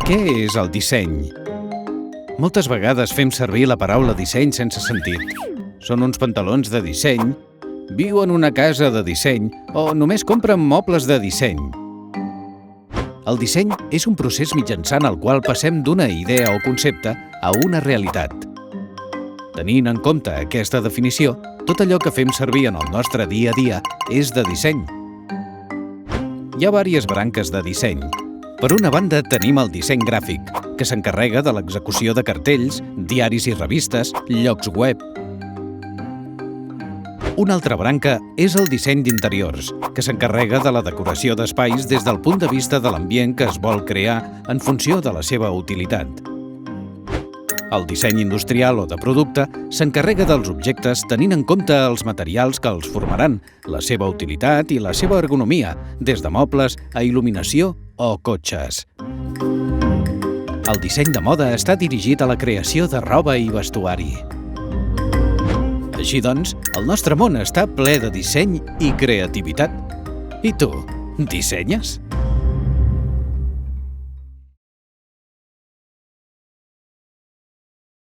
Què és el disseny? Moltes vegades fem servir la paraula disseny sense sentit. Són uns pantalons de disseny, viu en una casa de disseny o només compren mobles de disseny. El disseny és un procés mitjançant el qual passem d'una idea o concepte a una realitat. Tenint en compte aquesta definició, tot allò que fem servir en el nostre dia a dia és de disseny. Hi ha diverses branques de disseny. Per una banda tenim el disseny gràfic, que s'encarrega de l'execució de cartells, diaris i revistes, llocs web. Una altra branca és el disseny d'interiors, que s'encarrega de la decoració d'espais des del punt de vista de l'ambient que es vol crear en funció de la seva utilitat. El disseny industrial o de producte s'encarrega dels objectes tenint en compte els materials que els formaran, la seva utilitat i la seva ergonomia, des de mobles a il·luminació o cotxes. El disseny de moda està dirigit a la creació de roba i vestuari. Així doncs, el nostre món està ple de disseny i creativitat. I tu, dissenyes?